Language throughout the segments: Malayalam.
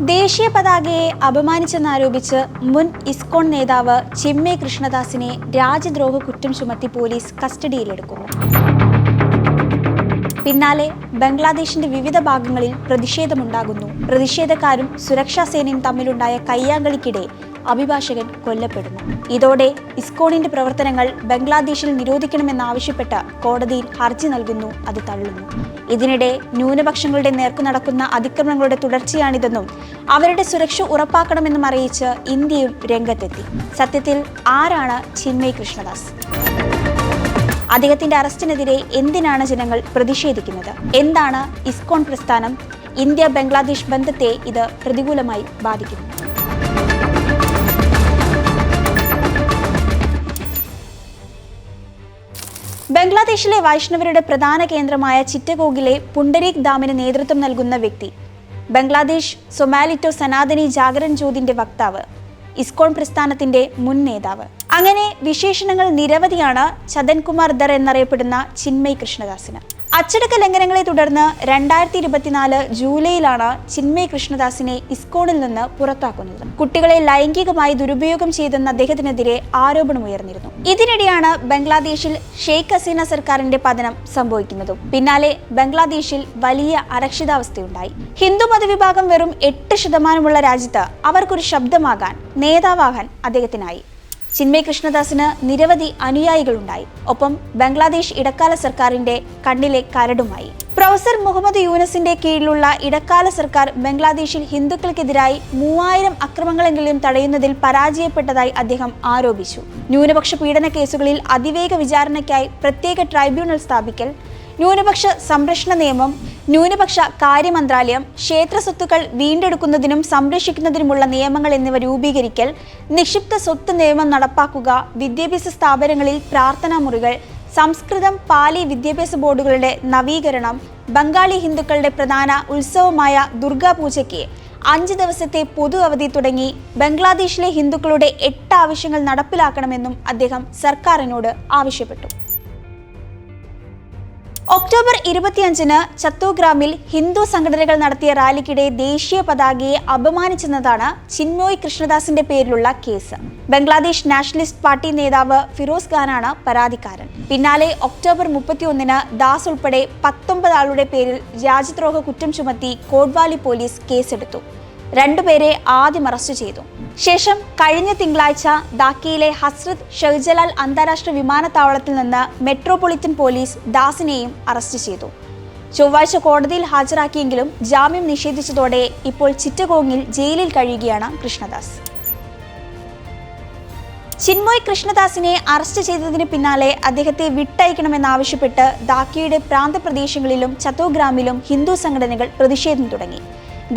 ദേശീയ പതാകയെ അപമാനിച്ചെന്നാരോപിച്ച് മുൻ ഇസ്കോൺ നേതാവ് ചിന്മയ് കൃഷ്ണദാസിനെ രാജ്യദ്രോഹ കുറ്റം ചുമത്തി പോലീസ് കസ്റ്റഡിയിലെടുക്കുന്നു. പിന്നാലെ ബംഗ്ലാദേശിന്റെ വിവിധ ഭാഗങ്ങളിൽ പ്രതിഷേധമുണ്ടാകുന്നു. പ്രതിഷേധക്കാരും സുരക്ഷാ സേനയും തമ്മിലുണ്ടായ കയ്യാങ്കളിക്കിടെ അഭിഭാഷകൻ കൊല്ലപ്പെടുന്നു. ഇതോടെ ഇസ്കോണിന്റെ പ്രവർത്തനങ്ങൾ ബംഗ്ലാദേശിൽ നിരോധിക്കണമെന്നാവശ്യപ്പെട്ട് കോടതിയിൽ ഹർജി നൽകുന്നു. അത് തള്ളുന്നു. ഇതിനിടെ ന്യൂനപക്ഷങ്ങളുടെ നേർക്കു നടക്കുന്ന അതിക്രമങ്ങളുടെ തുടർച്ചയാണിതെന്നും അവരുടെ സുരക്ഷ ഉറപ്പാക്കണമെന്നും അറിയിച്ച് ഇന്ത്യയും രംഗത്തെത്തി. സത്യത്തിൽ ആരാണ് ചിന്മയ് കൃഷ്ണദാസ്? അദ്ദേഹത്തിന്റെ അറസ്റ്റിനെതിരെ എന്തിനാണ് ജനങ്ങൾ പ്രതിഷേധിക്കുന്നത്? എന്താണ് ഇസ്കോൺ പ്രസ്ഥാനം? ഇന്ത്യ ബംഗ്ലാദേശ് ബന്ധത്തെ ഇത് പ്രതികൂലമായി ബാധിക്കുന്നു. ബംഗ്ലാദേശിലെ വൈഷ്ണവരുടെ പ്രധാന കേന്ദ്രമായ ചിറ്റഗോങ്ങിലെ പുണ്ടരീക് ഡാമിന് നേതൃത്വം നൽകുന്ന വ്യക്തി, ബംഗ്ലാദേശ് സൊമാലിറ്റോ സനാതനി ജാഗരൺ ജ്യോതിന്റെ വക്താവ്, ഇസ്കോൺ പ്രസ്ഥാനത്തിന്റെ മുൻ നേതാവ്. അങ്ങനെ വിശേഷണങ്ങൾ നിരവധിയാണ് ചദൻകുമാർ ദർ എന്നറിയപ്പെടുന്ന ചിന്മയ് കൃഷ്ണദാസിന്. അച്ചടക്ക ലംഘനങ്ങളെ തുടർന്ന് 2024 ജൂലൈയിലാണ് ചിന്മയ് കൃഷ്ണദാസിനെ ഇസ്കോണിൽ നിന്ന് പുറത്താക്കുന്നത്. കുട്ടികളെ ലൈംഗികമായി ദുരുപയോഗം ചെയ്തെന്ന് അദ്ദേഹത്തിനെതിരെ ആരോപണമുയർന്നിരുന്നു. ഇതിനിടെയാണ് ബംഗ്ലാദേശിൽ ഷെയ്ഖ് ഹസീന സർക്കാരിന്റെ പതനം സംഭവിക്കുന്നതും. പിന്നാലെ ബംഗ്ലാദേശിൽ വലിയ അരക്ഷിതാവസ്ഥയുണ്ടായി. ഹിന്ദു മതവിഭാഗം വെറും 8% രാജ്യത്ത് അവർക്കൊരു ശബ്ദമാകാൻ, നേതാവാകാൻ അദ്ദേഹത്തിനായി. ചിന്മയ് കൃഷ്ണദാസിന് നിരവധി അനുയായികളുണ്ടായി. ഒപ്പം ബംഗ്ലാദേശ് ഇടക്കാല സർക്കാരിന്റെ കണ്ണിലെ കരടുമായി. പ്രൊഫസർ മുഹമ്മദ് യൂനസിന്റെ കീഴിലുള്ള ഇടക്കാല സർക്കാർ ബംഗ്ലാദേശിൽ ഹിന്ദുക്കൾക്കെതിരായി 3000 അക്രമങ്ങളെങ്കിലും തടയുന്നതിൽ പരാജയപ്പെട്ടതായി അദ്ദേഹം ആരോപിച്ചു. ന്യൂനപക്ഷ പീഡന കേസുകളിൽ അതിവേഗ വിചാരണയ്ക്കായി പ്രത്യേക ട്രൈബ്യൂണൽ സ്ഥാപിക്കൽ, ന്യൂനപക്ഷ സംരക്ഷണ നിയമം, ന്യൂനപക്ഷ കാര്യ മന്ത്രാലയം, ക്ഷേത്ര സ്വത്തുക്കൾ വീണ്ടെടുക്കുന്നതിനും സംരക്ഷിക്കുന്നതിനുമുള്ള നിയമങ്ങൾ എന്നിവ രൂപീകരിക്കൽ, നിക്ഷിപ്ത സ്വത്ത് നിയമം നടപ്പാക്കുക, വിദ്യാഭ്യാസ സ്ഥാപനങ്ങളിൽ പ്രാർത്ഥനാ മുറികൾ, സംസ്കൃതം പാലി വിദ്യാഭ്യാസ ബോർഡുകളുടെ നവീകരണം, ബംഗാളി ഹിന്ദുക്കളുടെ പ്രധാന ഉത്സവമായ ദുർഗാപൂജയ്ക്ക് 5 ദിവസത്തെ പൊതു അവധി തുടങ്ങി ബംഗ്ലാദേശിലെ ഹിന്ദുക്കളുടെ 8 ആവശ്യങ്ങൾ നടപ്പിലാക്കണമെന്നും അദ്ദേഹം സർക്കാരിനോട് ആവശ്യപ്പെട്ടു. ഒക്ടോബർ 25-ന് ചത്തോഗ്രാമിൽ ഹിന്ദു സംഘടനകൾ നടത്തിയ റാലിക്കിടെ ദേശീയ പതാകയെ അപമാനിച്ചെന്നതാണ് ചിന്മയ് കൃഷ്ണദാസിന്റെ പേരിലുള്ള കേസ്. ബംഗ്ലാദേശ് നാഷണലിസ്റ്റ് പാർട്ടി നേതാവ് ഫിറോസ് ഖാനാണ് പരാതിക്കാരൻ. പിന്നാലെ ഒക്ടോബർ 31-ന് ദാസ് ഉൾപ്പെടെ 19 ആളുടെ പേരിൽ രാജ്യദ്രോഹ കുറ്റം ചുമത്തി കോട്ട്വാലി പോലീസ് കേസെടുത്തു. 2 പേരെ ആദ്യം അറസ്റ്റ് ചെയ്തു. ശേഷം കഴിഞ്ഞ തിങ്കളാഴ്ച ധാക്കയിലെ ഹസ്രത്ത് ഷഹ്ജലാൽ അന്താരാഷ്ട്ര വിമാനത്താവളത്തിൽ നിന്ന് മെട്രോപൊളിറ്റൻ പോലീസ് ദാസിനെയും അറസ്റ്റ് ചെയ്തു. ചൊവ്വാഴ്ച കോടതിയിൽ ഹാജരാക്കിയെങ്കിലും ജാമ്യം നിഷേധിച്ചതോടെ ഇപ്പോൾ ചിറ്റഗോങ്ങിൽ ജയിലിൽ കഴിയുകയാണ് കൃഷ്ണദാസ്. ചിന്മയ് കൃഷ്ണദാസിനെ അറസ്റ്റ് ചെയ്തതിന് പിന്നാലെ അദ്ദേഹത്തെ വിട്ടയക്കണമെന്നാവശ്യപ്പെട്ട് ധാക്കയുടെ പ്രാന്തപ്രദേശങ്ങളിലും ചത്തോഗ്രാമിലും ഹിന്ദു സംഘടനകൾ പ്രതിഷേധം തുടങ്ങി.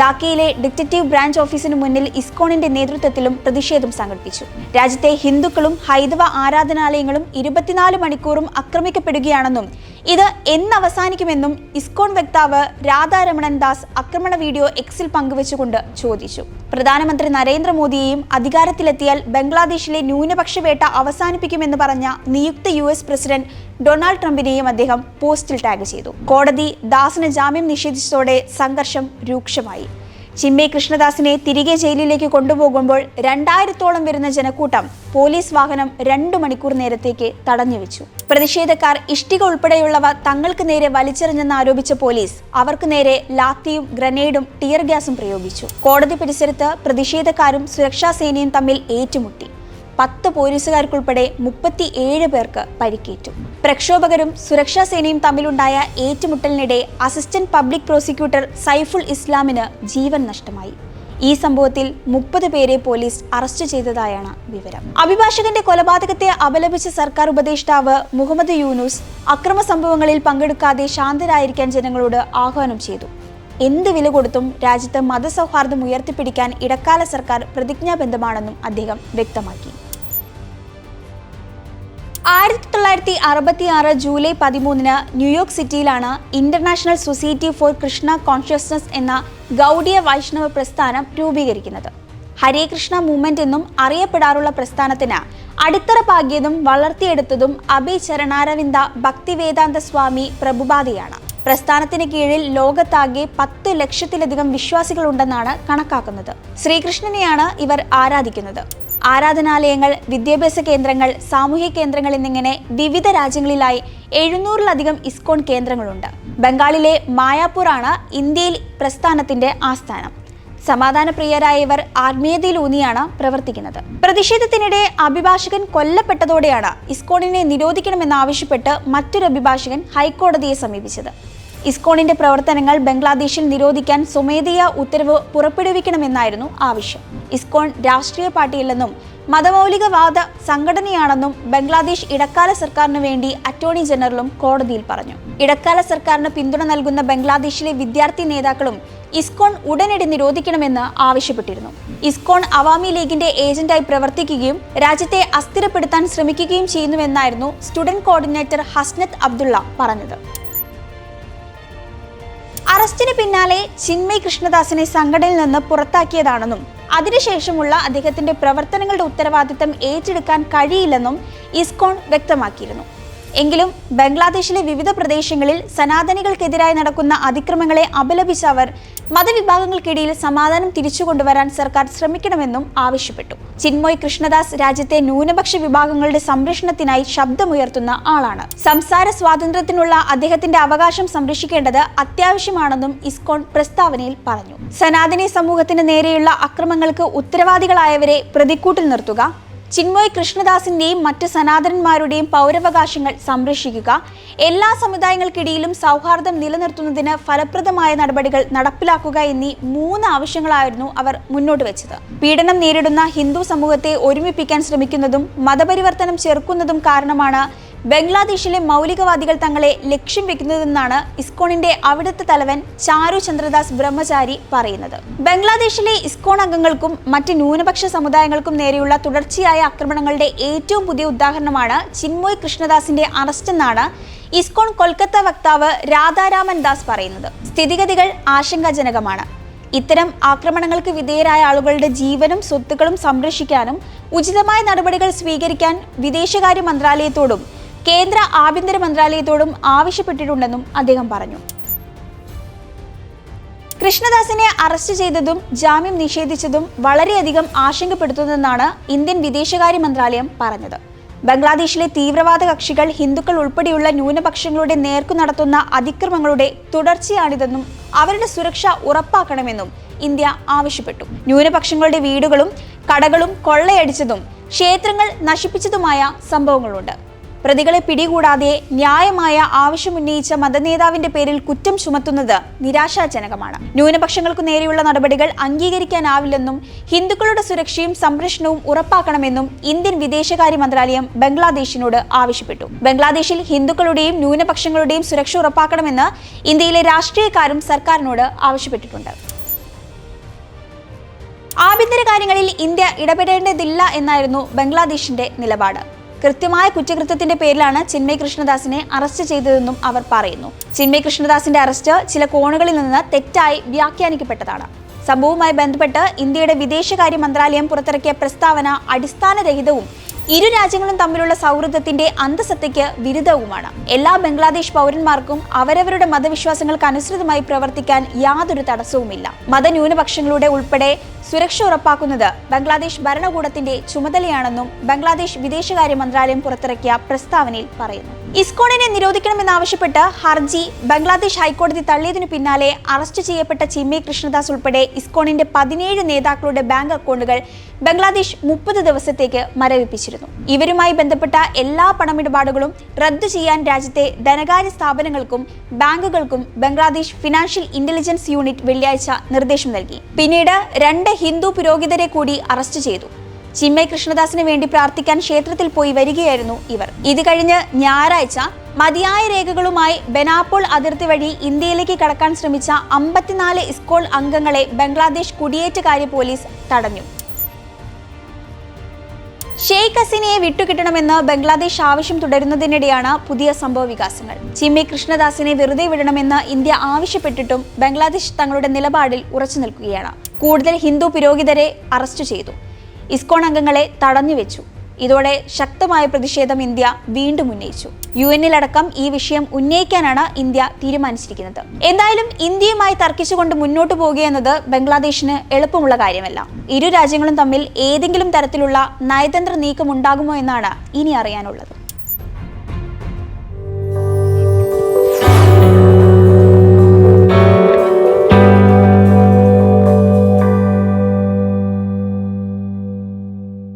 ധാക്കയിലെ ഡിറ്റക്റ്റീവ് ബ്രാഞ്ച് ഓഫീസിന് മുന്നിൽ ഇസ്കോണിന്റെ നേതൃത്വത്തിലും പ്രതിഷേധം സംഘടിപ്പിച്ചു. രാജ്യത്തെ ഹിന്ദുക്കളും ഹൈന്ദവ ആരാധനാലയങ്ങളും 24 മണിക്കൂറും ആക്രമിക്കപ്പെടുകയാണെന്നും ഇത് എന്നവസാനിക്കുമെന്നും ഇസ്കോൺ വക്താവ് രാധാരമണൻ ദാസ് ആക്രമണ വീഡിയോ എക്സിൽ പങ്കുവച്ചുകൊണ്ട് ചോദിച്ചു. പ്രധാനമന്ത്രി നരേന്ദ്രമോദിയെയും അധികാരത്തിലെത്തിയാൽ ബംഗ്ലാദേശിലെ ന്യൂനപക്ഷ വേട്ട അവസാനിപ്പിക്കുമെന്ന് പറഞ്ഞ നിയുക്ത US പ്രസിഡന്റ് ഡൊണാൾഡ് ട്രംപിനെയും അദ്ദേഹം പോസ്റ്റിൽ ടാഗ് ചെയ്തു. കോടതി ദാസിന് ജാമ്യം നിഷേധിച്ചതോടെ സംഘർഷം രൂക്ഷമായി. ചിന്മയ് കൃഷ്ണദാസിനെ തിരികെ ജയിലിലേക്ക് കൊണ്ടുപോകുമ്പോൾ 2000-ഓളം വരുന്ന ജനക്കൂട്ടം പോലീസ് വാഹനം 2 മണിക്കൂർ നേരത്തേക്ക് തടഞ്ഞുവെച്ചു. പ്രതിഷേധക്കാർ ഇഷ്ടിക ഉൾപ്പെടെയുള്ളവ തങ്ങൾക്ക് നേരെ വലിച്ചെറിഞ്ഞെന്ന് ആരോപിച്ച പോലീസ് അവർക്ക് നേരെ ലാത്തിയും ഗ്രനേഡും ടിയർ ഗ്യാസും പ്രയോഗിച്ചു. കോടതി പരിസരത്ത് പ്രതിഷേധക്കാരും സുരക്ഷാ സേനയും തമ്മിൽ ഏറ്റുമുട്ടി. 10 പോലീസുകാർക്കുൾപ്പെടെ 37 പേർക്ക് പരിക്കേറ്റു. പ്രക്ഷോഭകരും സുരക്ഷാ സേനയും തമ്മിലുണ്ടായ ഏറ്റുമുട്ടലിനിടെ അസിസ്റ്റന്റ് പബ്ലിക് പ്രോസിക്യൂട്ടർ സൈഫുൾ ഇസ്ലാമിന് ജീവൻ നഷ്ടമായി. ഈ സംഭവത്തിൽ 30 പേരെ പോലീസ് അറസ്റ്റ് ചെയ്തതായാണ് വിവരം. അഭിഭാഷകന്റെ കൊലപാതകത്തെ അപലപിച്ച സർക്കാർ ഉപദേഷ്ടാവ് മുഹമ്മദ് യൂനുസ് അക്രമ സംഭവങ്ങളിൽ പങ്കെടുക്കാതെ ശാന്തരായിരിക്കാൻ ജനങ്ങളോട് ആഹ്വാനം ചെയ്തു. എന്ത് വില കൊടുത്തും രാജ്യത്ത് മതസൗഹാർദ്ദം ഉയർത്തിപ്പിടിക്കാൻ ഇടക്കാല സർക്കാർ പ്രതിജ്ഞാബദ്ധമാണെന്നും അദ്ദേഹം വ്യക്തമാക്കി. 1966 ജൂലൈ 13-ന് ന്യൂയോർക്ക് സിറ്റിയിലാണ് international society for Krishna consciousness എന്ന ഗൗഡിയ വൈഷ്ണവ പ്രസ്ഥാനം രൂപീകരിക്കുന്നത്. ഹരേ കൃഷ്ണ മൂവ്മെന്റ് എന്നും അറിയപ്പെടാറുള്ള പ്രസ്ഥാനത്തിന് അടിത്തറ പാകിയതും വളർത്തിയെടുത്തതും അഭയ് ചരണാരവിന്ദ ഭക്തിവേദാന്ത സ്വാമി പ്രഭുപാദയാണ്. പ്രസ്ഥാനത്തിന് കീഴിൽ ലോകത്താകെ 10 ലക്ഷത്തിലധികം വിശ്വാസികളുണ്ടെന്നാണ് കണക്കാക്കുന്നത്. ശ്രീകൃഷ്ണനെയാണ് ഇവർ ആരാധിക്കുന്നത്. ആരാധനാലയങ്ങൾ, വിദ്യാഭ്യാസ കേന്ദ്രങ്ങൾ, സാമൂഹ്യ കേന്ദ്രങ്ങൾ എന്നിങ്ങനെ വിവിധ രാജ്യങ്ങളിലായി 700-ലധികം ഇസ്കോൺ കേന്ദ്രങ്ങളുണ്ട്. ബംഗാളിലെ മായാപൂറാണ് ഇന്ത്യയിൽ പ്രസ്ഥാനത്തിന്റെ ആസ്ഥാനം. സമാധാനപ്രിയരായ ഇവർ ആത്മീയതയിലൂന്നിയാണ് പ്രവർത്തിക്കുന്നത്. പ്രതിഷേധത്തിനിടെ അഭിഭാഷകൻ കൊല്ലപ്പെട്ടതോടെയാണ് ഇസ്കോണിനെ നിരോധിക്കണമെന്നാവശ്യപ്പെട്ട് മറ്റൊരു അഭിഭാഷകൻ ഹൈക്കോടതിയെ സമീപിച്ചത്. ഇസ്കോണിന്റെ പ്രവർത്തനങ്ങൾ ബംഗ്ലാദേശിൽ നിരോധിക്കാൻ സ്വമേധയാ ഉത്തരവ് പുറപ്പെടുവിക്കണമെന്നായിരുന്നു ആവശ്യം. ഇസ്കോൺ രാഷ്ട്രീയ പാർട്ടിയല്ലെന്നും മതമൗലികവാദ സംഘടനയാണെന്നും ബംഗ്ലാദേശ് ഇടക്കാല സർക്കാരിന് വേണ്ടി അറ്റോർണി ജനറലും കോടതിയിൽ പറഞ്ഞു. ഇടക്കാല സർക്കാരിന് പിന്തുണ നൽകുന്ന ബംഗ്ലാദേശിലെ വിദ്യാർത്ഥി നേതാക്കളും ഇസ്കോൺ ഉടനടി നിരോധിക്കണമെന്ന് ആവശ്യപ്പെട്ടിരുന്നു. ഇസ്കോൺ അവാമി ലീഗിന്റെ ഏജന്റായി പ്രവർത്തിക്കുകയും രാജ്യത്തെ അസ്ഥിരപ്പെടുത്താൻ ശ്രമിക്കുകയും ചെയ്യുന്നുവെന്നായിരുന്നു സ്റ്റുഡന്റ് കോർഡിനേറ്റർ ഹസ്നത്ത് അബ്ദുള്ള പറഞ്ഞത്. അറസ്റ്റിന് പിന്നാലെ ചിന്മയ് കൃഷ്ണദാസിനെ സംഘടനയിൽ നിന്ന് പുറത്താക്കിയതാണെന്നും അതിനുശേഷമുള്ള അദ്ദേഹത്തിന്റെ പ്രവർത്തനങ്ങളുടെ ഉത്തരവാദിത്തം ഏറ്റെടുക്കാൻ കഴിയില്ലെന്നും ഇസ്കോൺ വ്യക്തമാക്കിയിരുന്നു. എങ്കിലും ബംഗ്ലാദേശിലെ വിവിധ പ്രദേശങ്ങളിൽ സനാതനികൾക്കെതിരായി നടക്കുന്ന അതിക്രമങ്ങളെ അപലപിച്ച അവർ മതവിഭാഗങ്ങൾക്കിടയിൽ സമാധാനം തിരിച്ചുകൊണ്ടുവരാൻ സർക്കാർ ശ്രമിക്കണമെന്നും ആവശ്യപ്പെട്ടു. ചിന്മയ് കൃഷ്ണദാസ് രാജ്യത്തെ ന്യൂനപക്ഷ വിഭാഗങ്ങളുടെ സംരക്ഷണത്തിനായി ശബ്ദമുയർത്തുന്ന ആളാണ്. സംസാര സ്വാതന്ത്ര്യത്തിനുള്ള അദ്ദേഹത്തിന്റെ അവകാശം സംരക്ഷിക്കേണ്ടത് അത്യാവശ്യമാണെന്നും ഇസ്കോൺ പ്രസ്താവനയിൽ പറഞ്ഞു. സനാതനി സമൂഹത്തിന് നേരെയുള്ള അക്രമങ്ങൾക്ക് ഉത്തരവാദികളായവരെ പ്രതിക്കൂട്ടിൽ നിർത്തുക, ചിന്മയ് കൃഷ്ണദാസിന്റെയും മറ്റ് സനാതനന്മാരുടെയും പൗരാവകാശങ്ങൾ സംരക്ഷിക്കുക, എല്ലാ സമുദായങ്ങൾക്കിടയിലും സൗഹാർദ്ദം നിലനിർത്തുന്നതിന് ഫലപ്രദമായ നടപടികൾ നടപ്പിലാക്കുക എന്നീ 3 ആവശ്യങ്ങളായിരുന്നു അവർ മുന്നോട്ട് വെച്ചത്. പീഡനം നേരിടുന്ന ഹിന്ദു സമൂഹത്തെ ഒരുമിപ്പിക്കാൻ ശ്രമിക്കുന്നതും മതപരിവർത്തനം ചെറുക്കുന്നതും കാരണമാണ് ബംഗ്ലാദേശിലെ മൗലികവാദികൾ തങ്ങളെ ലക്ഷ്യം വെക്കുന്നതെന്നാണ് ഇസ്കോണിന്റെ അവിടുത്തെ തലവൻ ചാരു ചന്ദ്രദാസ് ബ്രഹ്മചാരി പറയുന്നത്. ബംഗ്ലാദേശിലെ ഇസ്കോൺ അംഗങ്ങൾക്കും മറ്റ് ന്യൂനപക്ഷ സമുദായങ്ങൾക്കും നേരെയുള്ള തുടർച്ചയായ ആക്രമണങ്ങളുടെ ഏറ്റവും പുതിയ ഉദാഹരണമാണ് ചിന്മയ് കൃഷ്ണദാസിന്റെ അറസ്റ്റെന്നാണ് ഇസ്കോൺ കൊൽക്കത്ത വക്താവ് രാധാരാമൻ ദാസ് പറയുന്നത്. സ്ഥിതിഗതികൾ ആശങ്കാജനകമാണ്. ഇത്തരം ആക്രമണങ്ങൾക്ക് വിധേയരായ ആളുകളുടെ ജീവനും സ്വത്തുക്കളും സംരക്ഷിക്കാനും ഉചിതമായ നടപടികൾ സ്വീകരിക്കാൻ വിദേശകാര്യ മന്ത്രാലയത്തോടും കേന്ദ്ര ആഭ്യന്തര മന്ത്രാലയത്തോടും ആവശ്യപ്പെട്ടിട്ടുണ്ടെന്നും അദ്ദേഹം പറഞ്ഞു. കൃഷ്ണദാസിനെ അറസ്റ്റ് ചെയ്തതും ജാമ്യം നിഷേധിച്ചതും വളരെയധികം ആശങ്കപ്പെടുത്തുന്നതെന്നാണ് ഇന്ത്യൻ വിദേശകാര്യ മന്ത്രാലയം പറഞ്ഞത്. ബംഗ്ലാദേശിലെ തീവ്രവാദ കക്ഷികൾ ഹിന്ദുക്കൾ ഉൾപ്പെടെയുള്ള ന്യൂനപക്ഷങ്ങളുടെ നേർക്കു നടത്തുന്ന അതിക്രമങ്ങളുടെ തുടർച്ചയാണിതെന്നും അവരുടെ സുരക്ഷ ഉറപ്പാക്കണമെന്നും ഇന്ത്യ ആവശ്യപ്പെട്ടു. ന്യൂനപക്ഷങ്ങളുടെ വീടുകളും കടകളും കൊള്ളയടിച്ചതും ക്ഷേത്രങ്ങൾ നശിപ്പിച്ചതുമായ സംഭവങ്ങളുണ്ട്. പ്രതികളെ പിടികൂടാതെ ന്യായമായ ആവശ്യമുന്നയിച്ച മതനേതാവിന്റെ പേരിൽ കുറ്റം ചുമത്തുന്നത് നിരാശാജനകമാണ്. ന്യൂനപക്ഷങ്ങൾക്കു നേരെയുള്ള നടപടികൾ അംഗീകരിക്കാനാവില്ലെന്നും ഹിന്ദുക്കളുടെ സുരക്ഷയും സംരക്ഷണവും ഉറപ്പാക്കണമെന്നും ഇന്ത്യൻ വിദേശകാര്യ മന്ത്രാലയം ബംഗ്ലാദേശിനോട് ആവശ്യപ്പെട്ടു. ബംഗ്ലാദേശിൽ ഹിന്ദുക്കളുടെയും ന്യൂനപക്ഷങ്ങളുടെയും സുരക്ഷ ഉറപ്പാക്കണമെന്ന് ഇന്ത്യയിലെ രാഷ്ട്രീയക്കാരും സർക്കാരിനോട് ആവശ്യപ്പെട്ടിട്ടുണ്ട്. ആഭ്യന്തര കാര്യങ്ങളിൽ ഇന്ത്യ ഇടപെടേണ്ടതില്ല എന്നായിരുന്നു ബംഗ്ലാദേശിന്റെ നിലപാട്. കൃത്യമായ കുറ്റകൃത്യത്തിന്റെ പേരിലാണ് ചിന്മയ് കൃഷ്ണദാസിനെ അറസ്റ്റ് ചെയ്തതെന്നും അവർ പറയുന്നു. ചിന്മയ് കൃഷ്ണദാസിന്റെ അറസ്റ്റ് ചില കോണുകളിൽ നിന്ന് തെറ്റായി വ്യാഖ്യാനിക്കപ്പെട്ടതാണ്. സംഭവവുമായി ബന്ധപ്പെട്ട് ഇന്ത്യയുടെ വിദേശകാര്യ മന്ത്രാലയം പുറത്തിറക്കിയ പ്രസ്താവന അടിസ്ഥാനരഹിതവും ഇരു രാജ്യങ്ങളും തമ്മിലുള്ള സൗഹൃദത്തിന്റെ അന്തസത്തയ്ക്ക് വിരുദ്ധവുമാണ്. എല്ലാ ബംഗ്ലാദേശ് പൗരന്മാർക്കും അവരവരുടെ മതവിശ്വാസങ്ങൾക്ക് അനുസൃതമായി പ്രവർത്തിക്കാൻ യാതൊരു തടസ്സവുമില്ല. മതന്യൂനപക്ഷങ്ങളുടെ ഉൾപ്പെടെ സുരക്ഷ ഉറപ്പാക്കുന്നത് ബംഗ്ലാദേശ് ഭരണകൂടത്തിന്റെ ചുമതലയാണെന്നും ബംഗ്ലാദേശ് വിദേശകാര്യ മന്ത്രാലയം പുറത്തിറക്കിയ പ്രസ്താവനയിൽ പറയുന്നു. ഇസ്കോണിനെ നിരോധിക്കണമെന്നാവശ്യപ്പെട്ട് ഹർജി ബംഗ്ലാദേശ് ഹൈക്കോടതി തള്ളിയതിനു പിന്നാലെ അറസ്റ്റ് ചെയ്യപ്പെട്ട ചിന്മയ് കൃഷ്ണദാസ് ഉൾപ്പെടെ ഇസ്കോണിന്റെ 17 നേതാക്കളുടെ ബാങ്ക് അക്കൗണ്ടുകൾ ബംഗ്ലാദേശ് 30 ദിവസത്തേക്ക് മരവിപ്പിച്ചിരുന്നു. ഇവരുമായി ബന്ധപ്പെട്ട എല്ലാ പണമിടപാടുകളും റദ്ദു ചെയ്യാൻ രാജ്യത്തെ ധനകാര്യ സ്ഥാപനങ്ങൾക്കും ബാങ്കുകൾക്കും ബംഗ്ലാദേശ് ഫിനാൻഷ്യൽ ഇന്റലിജൻസ് യൂണിറ്റ് വെള്ളിയാഴ്ച നിർദ്ദേശം നൽകി. പിന്നീട് 2 ഹിന്ദു പുരോഹിതരെ കൂടി അറസ്റ്റ് ചെയ്തു. ചിന്മയ് കൃഷ്ണദാസിന് വേണ്ടി പ്രാർത്ഥിക്കാൻ ക്ഷേത്രത്തിൽ പോയി വരികയായിരുന്നു ഇവർ. ഇത് കഴിഞ്ഞ് ഞായറാഴ്ച മതിയായ രേഖകളുമായി ബെനാപോൾ അതിർത്തി വഴി ഇന്ത്യയിലേക്ക് കടക്കാൻ ശ്രമിച്ച 54 ഇസ്കോൺ അംഗങ്ങളെ ബംഗ്ലാദേശ് കുടിയേറ്റക്കാര്യ പോലീസ് തടഞ്ഞു. ഷെയ്ഖ് ഹസീനയെ വിട്ടുകിട്ടണമെന്ന് ബംഗ്ലാദേശ് ആവശ്യം തുടരുന്നതിനിടെയാണ് പുതിയ സംഭവ വികാസങ്ങൾ. ചിന്മയ് കൃഷ്ണദാസിനെ വെറുതെ വിടണമെന്ന് ഇന്ത്യ ആവശ്യപ്പെട്ടിട്ടും ബംഗ്ലാദേശ് തങ്ങളുടെ നിലപാടിൽ ഉറച്ചു നിൽക്കുകയാണ്. കൂടുതൽ ഹിന്ദു പുരോഹിതരെ അറസ്റ്റ് ചെയ്തു. ഇസ്കോൺ അംഗങ്ങളെ തടഞ്ഞുവെച്ചു. ഇതോടെ ശക്തമായ പ്രതിഷേധം ഇന്ത്യ വീണ്ടും ഉന്നയിച്ചു. UN-ലടക്കം ഈ വിഷയം ഉന്നയിക്കാനാണ് ഇന്ത്യ തീരുമാനിച്ചിരിക്കുന്നത്. എന്തായാലും ഇന്ത്യയുമായി തർക്കിച്ചുകൊണ്ട് മുന്നോട്ട് പോകുകയെന്നത് ബംഗ്ലാദേശിന് എളുപ്പമുള്ള കാര്യമല്ല. ഇരു രാജ്യങ്ങളും തമ്മിൽ ഏതെങ്കിലും തരത്തിലുള്ള നയതന്ത്ര നീക്കം ഉണ്ടാകുമോ എന്നാണ് ഇനി അറിയാനുള്ളത്.